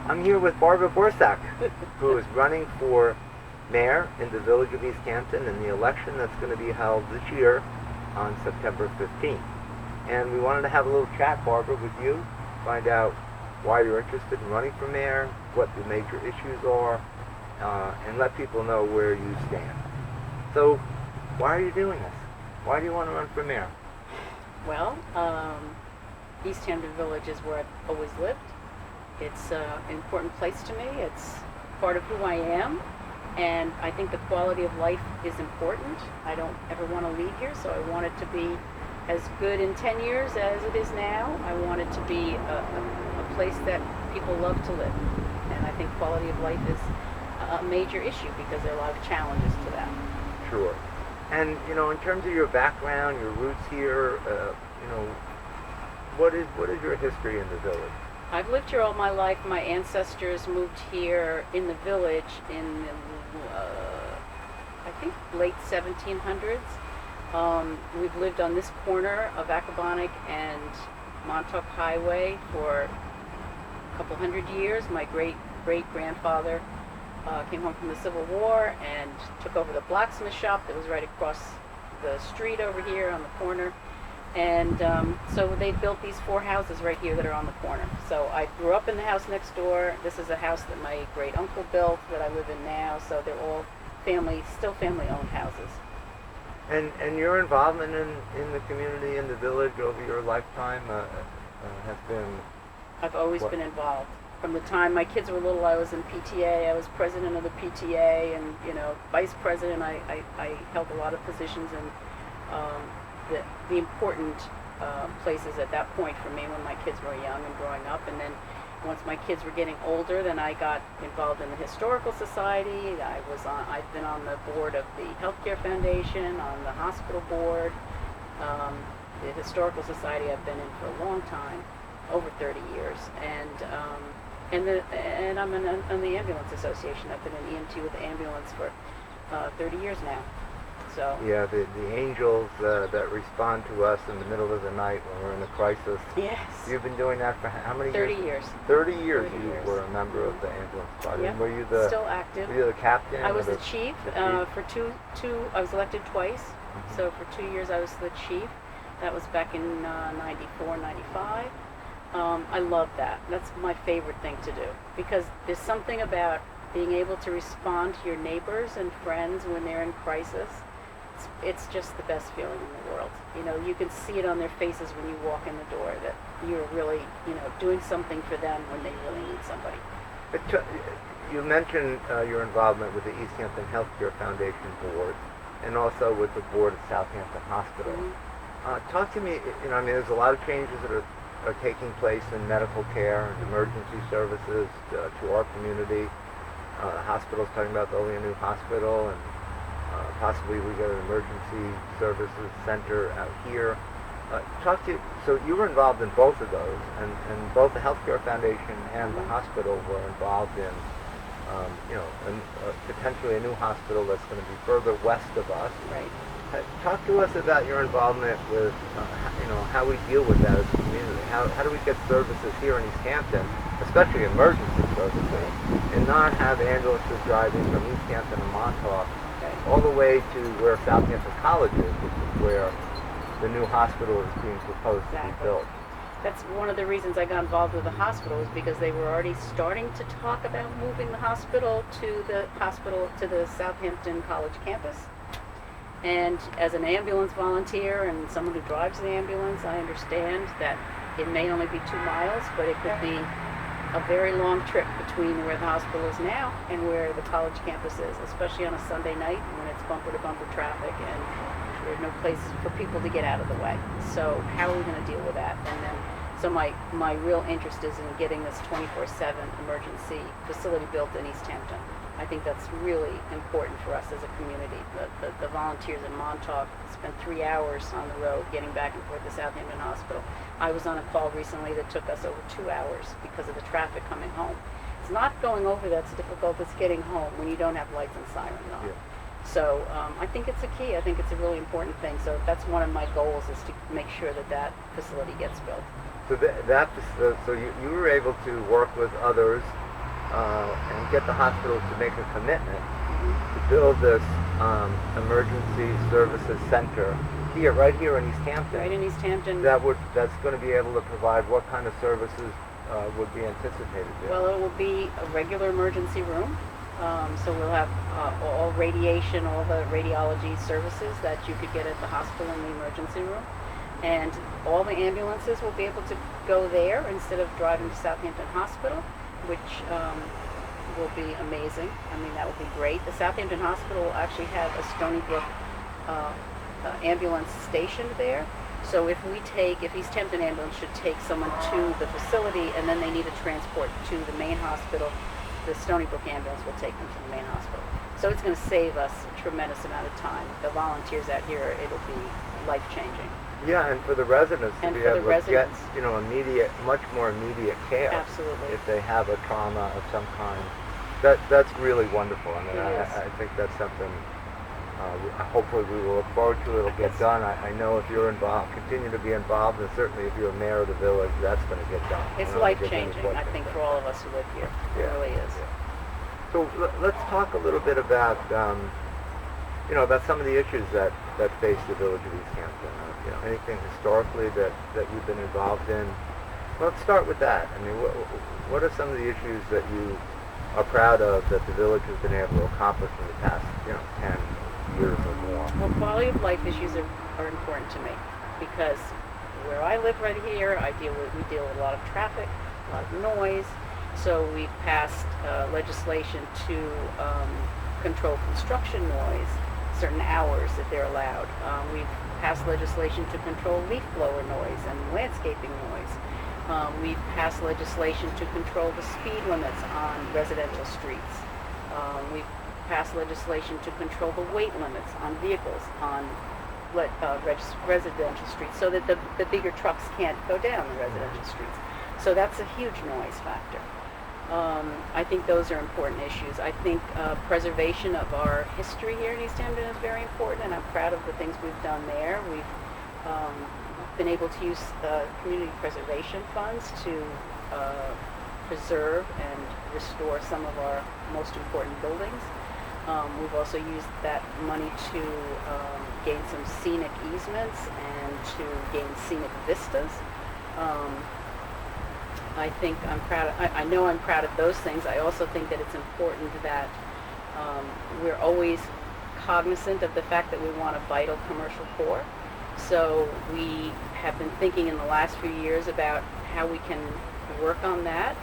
I'm here with Barbara Borsack, who is running for mayor in the village of East Hampton in the election that's going to be held this year on September 15th. And we wanted to have a little chat, Barbara, with you, find out why you're interested in running for mayor, what the major issues are, and let people know where you stand. So, why are you doing this? Why do you want to run for mayor? Well, East Hampton Village is where I've always lived. It's an important place to me. It's part of who I am, and I think the quality of life is important. I don't ever want to leave here, so I want it to be as good in 10 years as it is now. I want it to be a place that people love to live, and I think quality of life is a major issue because there are a lot of challenges to that. Sure. And, in terms of your background, your roots here, what is your history in the village? I've lived here all my life. My ancestors moved here in the village in I think late 1700s. We've lived on this corner of Accabonac and Montauk Highway for a couple hundred years. My great-great-grandfather came home from the Civil War and took over the blacksmith shop that was right across the street over here on the corner. And so they built these 4 houses right here that are on the corner. So I grew up in the house next door. This is a house that my great uncle built that I live in now. So they're all still family-owned houses. And your involvement in the community, in the village over your lifetime has been... I've always been involved. From the time my kids were little, I was in PTA. I was president of the PTA and, vice president. I held a lot of positions in the important places at that point for me when my kids were young and growing up. And then once my kids were getting older, then I got involved in the Historical Society. I've been on the board of the Healthcare Foundation, on the hospital board. The Historical Society I've been in for a long time, over 30 years. And I'm in the Ambulance Association. I've been an EMT with the ambulance for 30 years now. So yeah, the angels that respond to us in the middle of the night when we're in a crisis. Yes. You've been doing that for how many 30 years? years. 30 years. 30 You years. were a member of the ambulance squad. Yep. Were you Still active. Were you the captain? I was or the chief for two. I was elected twice. Mm-hmm. So for 2 years I was the chief. That was back in 94, 95. I love that. That's my favorite thing to do because there's something about being able to respond to your neighbors and friends when they're in crisis. It's just the best feeling in the world. You can see it on their faces when you walk in the door that you're really, doing something for them when they really need somebody. You mentioned your involvement with the East Hampton Healthcare Foundation Board and also with the board of Southampton Hospital. Mm-hmm. Talk to me, there's a lot of changes that are taking place in medical care and emergency services to our community. The hospital's talking about building a new hospital and possibly we get an emergency services center out here. So you were involved in both of those, and both the Healthcare Foundation and the hospital were involved in, potentially a new hospital that's going to be further west of us. Right. Talk to us about your involvement with, how we deal with that as a community. How do we get services here in East Hampton, especially emergency services, and not have ambulances driving from East Hampton to Montauk all the way to where Southampton College is, which is where the new hospital is being proposed to be built. That's one of the reasons I got involved with the hospital is because they were already starting to talk about moving the hospital to the Southampton College campus. And as an ambulance volunteer and someone who drives the ambulance, I understand that it may only be 2 miles, but it could be a very long trip between where the hospital is now and where the college campus is, especially on a Sunday night when it's bumper-to-bumper traffic and there's no place for people to get out of the way. So how are we going to deal with that? So my real interest is in getting this 24/7 emergency facility built in East Hampton. I think that's really important for us as a community. The volunteers in Montauk spent 3 hours on the road getting back and forth to Southampton Hospital. I was on a call recently that took us over 2 hours because of the traffic coming home. It's not going over that's difficult, it's getting home when you don't have lights and sirens on. Yeah. So I think it's a key. I think it's a really important thing. So that's one of my goals is to make sure that facility gets built. So so you were able to work with others and get the hospital to make a commitment to build this emergency services center here, right here in East Hampton. Right in East Hampton. That's going to be able to provide what kind of services would be anticipated there? Well, it will be a regular emergency room. So we'll have all radiation, all the radiology services that you could get at the hospital in the emergency room. And all the ambulances will be able to go there instead of driving to Southampton Hospital, which will be amazing. I mean, that would be great. The Southampton Hospital will actually have a Stony Brook ambulance stationed there. So if East Hampton Ambulance should take someone to the facility and then they need a transport to the main hospital, the Stony Brook ambulance will take them to the main hospital. So it's going to save us a tremendous amount of time. The volunteers out here, it'll be life-changing. Yeah, and for the residents to And be for the able to get, residents. much more immediate care. Absolutely. If they have a trauma of some kind. That's really wonderful. I mean, It is. I think that's something hopefully we will look forward to. It'll get done. I know if you're involved, continue to be involved, and certainly if you're mayor of the village, that's going to get done. It's I don't think there's any life-changing, I question think, about for all of us who live here. It Yeah, really is. yeah. So let's talk a little bit about, about some of the issues that face the village of East Hampton. Anything historically that you've been involved in. Well, let's start with that. I mean, what are some of the issues that you are proud of that the village has been able to accomplish in the past, 10 years or more? Well, quality of life issues are important to me because where I live right here, we deal with a lot of traffic, a lot of noise. So we've passed legislation to control construction noise, certain hours that they're allowed. We've passed legislation to control leaf blower noise and landscaping noise. We've passed legislation to control the speed limits on residential streets. We've passed legislation to control the weight limits on vehicles on residential streets so that the bigger trucks can't go down the residential streets. So that's a huge noise factor. I think those are important issues. I think preservation of our history here in East Hampton is very important, and I'm proud of the things we've done there. We've been able to use community preservation funds to preserve and restore some of our most important buildings. We've also used that money to gain some scenic easements and to gain scenic vistas. I know I'm proud of those things. I also think that it's important that we're always cognizant of the fact that we want a vital commercial core. So we have been thinking in the last few years about how we can work on that.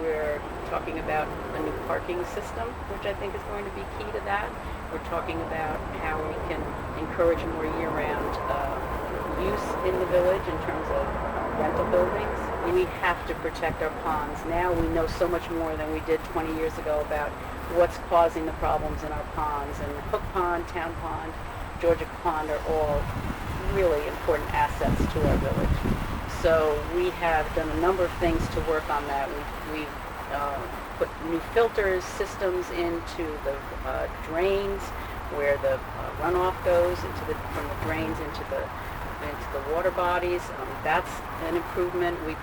We're talking about a new parking system, which I think is going to be key to that. We're talking about how we can encourage more year-round use in the village in terms of rental buildings. We have to protect our ponds. Now we know so much more than we did 20 years ago about what's causing the problems in our ponds. And Hook Pond, Town Pond, Georgia Pond are all really important assets to our village. So we have done a number of things to work on that. We've put new filters, systems into the drains where the runoff goes from the drains into the water bodies. That's an improvement. We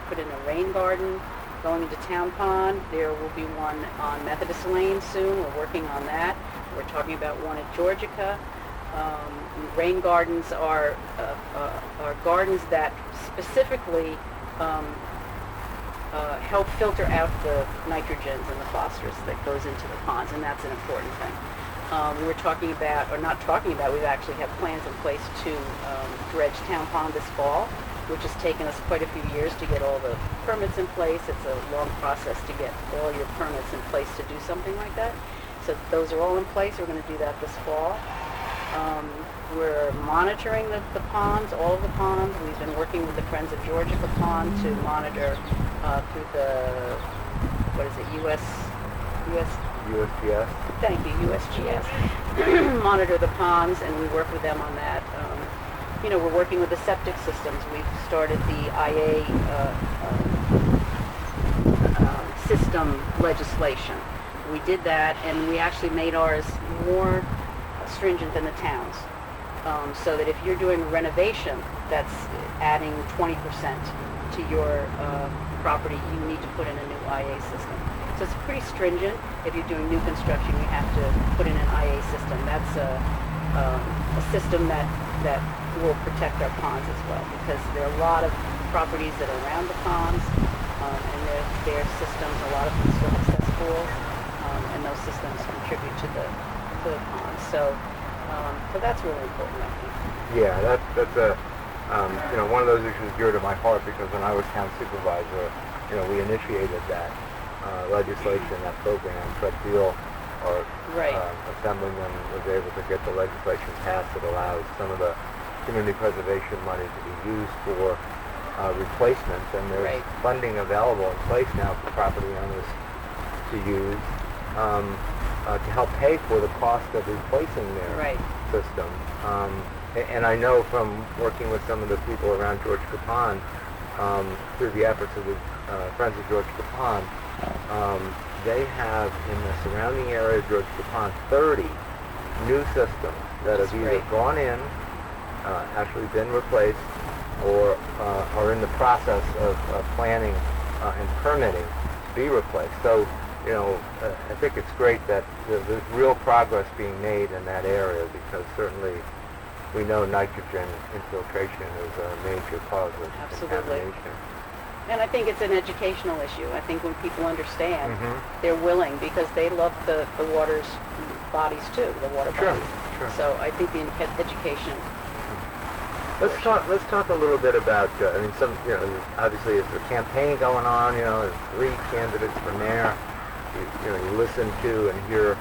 put in a rain garden going into Town Pond. There will be one on Methodist Lane soon. We're working on that. We're talking about one at Georgica. Rain gardens are gardens that specifically help filter out the nitrogens and the phosphorus that goes into the ponds, and that's an important thing. We've actually have plans in place to dredge Town Pond this fall, which has taken us quite a few years to get all the permits in place. It's a long process to get all your permits in place to do something like that. So those are all in place. We're going to do that this fall. We're monitoring the ponds, all of the ponds. We've been working with the Friends of Georgica Pond to monitor through the, USGS? Thank you, USGS. Monitor the ponds, and we work with them on that. We're working with the septic systems. We've started the IA system legislation. We did that, and we actually made ours more stringent than the towns. So that if you're doing a renovation that's adding 20% to your property, you need to put in a new IA system. So it's pretty stringent. If you're doing new construction, you have to put in an IA system. That's a system that will protect our ponds as well, because there are a lot of properties that are around the ponds, and their systems, a lot of them still have cesspools, and those systems contribute to the ponds. So that's really important, I think. Yeah, that's a one of those issues dear to my heart, because when I was town supervisor, we initiated that legislation, that program. Fred Beal, our assemblyman, was able to get the legislation passed that allows some of the community preservation money to be used for replacements, and there's funding available in place now for property owners to use to help pay for the cost of replacing their system. And I know from working with some of the people around George Capon, through the efforts of the Friends of George Capon, they have in the surrounding area of George Capon 30 new systems that have either gone in, actually been replaced, or are in the process of planning and permitting to be replaced. So, I think it's great that there's real progress being made in that area, because certainly we know nitrogen infiltration is a major cause of contamination. And I think it's an educational issue. I think when people understand, they're willing, because they love the water's bodies too, the water bodies. Sure. So I think the education. Let's talk a little bit about. Obviously, there's a campaign going on. There's 3 candidates for mayor. You listen to and hear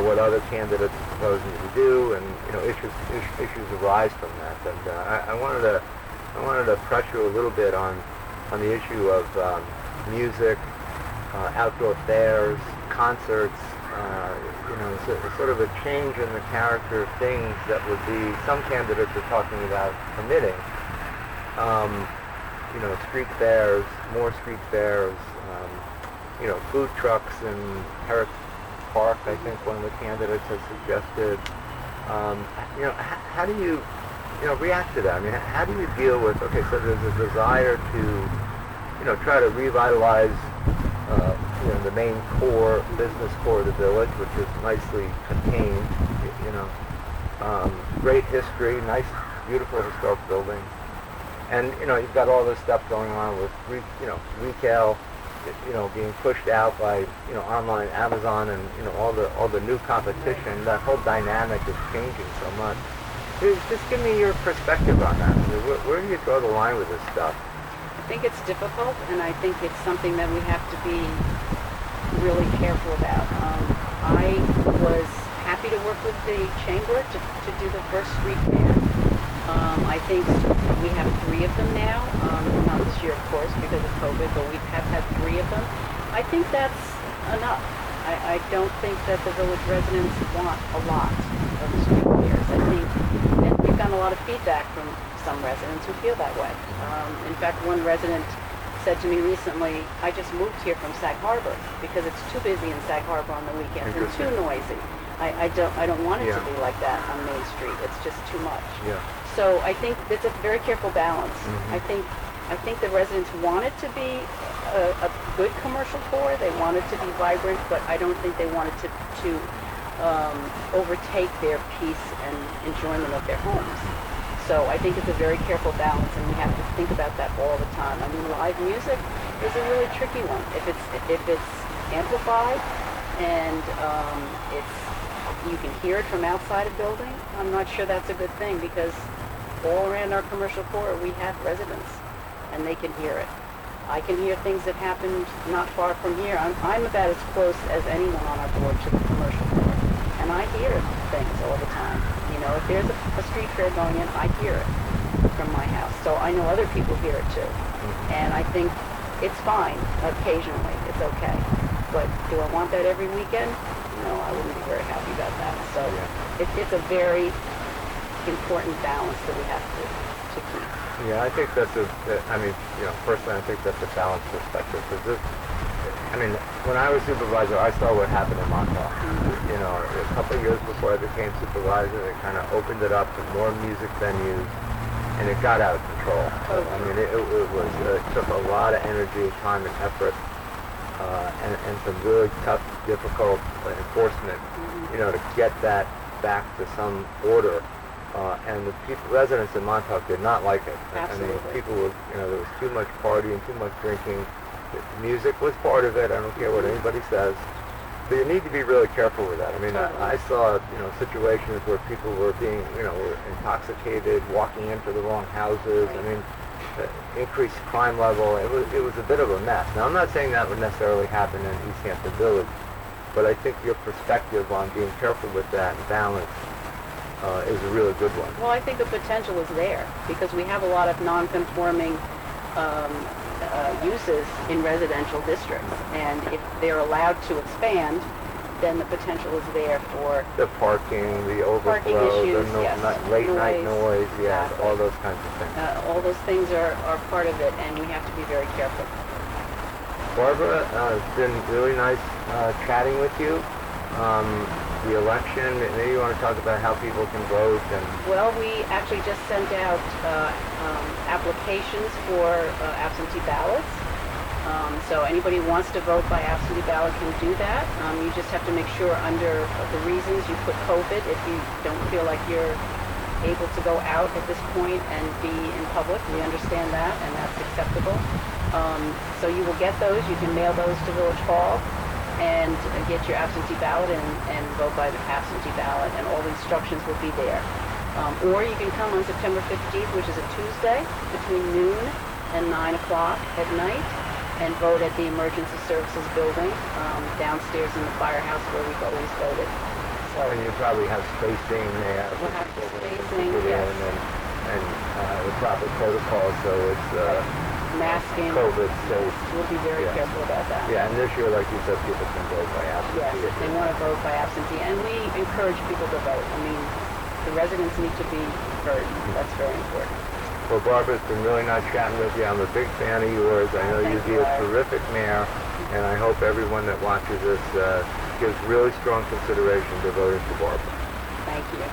what other candidates are proposing to do, and issues arise from that. And I wanted to press you a little bit on the issue of music, outdoor fairs, concerts. Sort of a change in the character of things that would be. Some candidates are talking about permitting. Street fairs, more street fairs. Food trucks in Herrick Park, I think one of the candidates has suggested. How do you, react to that? I mean, how do you deal with, so there's a desire to, try to revitalize, the main business core of the village, which is nicely contained, great history, nice, beautiful historic buildings. And, you've got all this stuff going on with, retail, being pushed out by, online Amazon and, all the new competition. That whole dynamic is changing so much. Just give me your perspective on that. I mean, where do you draw the line with this stuff? I think it's difficult, and I think it's something that we have to be really careful about. I was happy to work with the chamber to do the first street fair. I think we have 3 of them now, not this year of course because of COVID, but we have had 3 of them. I think that's enough. I don't think that the village residents want a lot of the street fairs. I think, and we've gotten a lot of feedback from some residents who feel that way. In fact, one resident said to me recently, I just moved here from Sag Harbor because it's too busy in Sag Harbor on the weekends and too noisy. I don't want it to be like that on Main Street. It's just too much. Yeah. So I think it's a very careful balance. I think the residents want it to be a good commercial core. They want it to be vibrant, but I don't think they want it to overtake their peace and enjoyment of their homes. So I think it's a very careful balance, and we have to think about that all the time. I mean, live music is a really tricky one. If it's amplified and you can hear it from outside a building, I'm not sure that's a good thing, because all around our commercial core we have residents, and they can hear it. I can hear things that happened not far from here. I'm about as close as anyone on our board to the commercial core, and I hear things all the time. If there's a street fair going in, I hear it from my house. So I know other people hear it too. And I think it's fine occasionally. It's okay. But do I want that every weekend? No, I wouldn't be very happy about that. So it's a very important balance that we have to keep. Yeah, I think personally I think that's a balanced perspective. Because when I was supervisor, I saw what happened in Montauk. A couple of years before I became supervisor, they kind of opened it up to more music venues, and it got out of control. Totally. I mean, it took a lot of energy, time, and effort, and some really tough, difficult enforcement, to get that back to some order. And the residents in Montauk did not like it. Absolutely. I mean, people were, there was too much partying, too much drinking. The music was part of it. I don't care what anybody says. But you need to be really careful with that. I mean, Totally. I saw, situations where people were being, were intoxicated, walking into the wrong houses. Right. I mean, increased crime level. It was a bit of a mess. Now, I'm not saying that would necessarily happen in East Hampton Village, but I think your perspective on being careful with that and balance is a really good one. Well, I think the potential is there because we have a lot of non-conforming uses in residential districts, and if they're allowed to expand, then the potential is there for The parking, the Parking overflow, issues, the yes. late night Noise, noise, yeah, exactly. all those kinds of things. all those things are part of it, and we have to be very careful. Barbara, it's been really nice chatting with you. The election, maybe you want to talk about how people can vote and... Well, we actually just sent out applications for absentee ballots. So anybody who wants to vote by absentee ballot can do that. You just have to make sure under the reasons you put COVID if you don't feel like you're able to go out at this point and be in public. We understand that, and that's acceptable. So you will get those. You can mail those to Village Hall and get your absentee ballot and vote by the absentee ballot, and all the instructions will be there. Or you can come on September 15th, which is a Tuesday, between noon and 9 o'clock at night, and vote at the Emergency Services Building downstairs in the firehouse where we've always voted. So And you probably have spacing there. We'll have for people to spacing, get yes. in and the proper protocol, so it's masking, COVID safe. we'll be very Yeah. careful about that. Yeah, and this year, like you said, people can vote by absentee. Yes, if they want to vote by absentee, and we encourage people to vote. I mean, the residents need to be heard. That's very important. Well, Barbara, it's been really nice chatting with you. I'm a big fan of yours. I know you'd Thank be you, a Larry. terrific mayor, and I hope everyone that watches this gives really strong consideration to voting for Barbara. Thank you.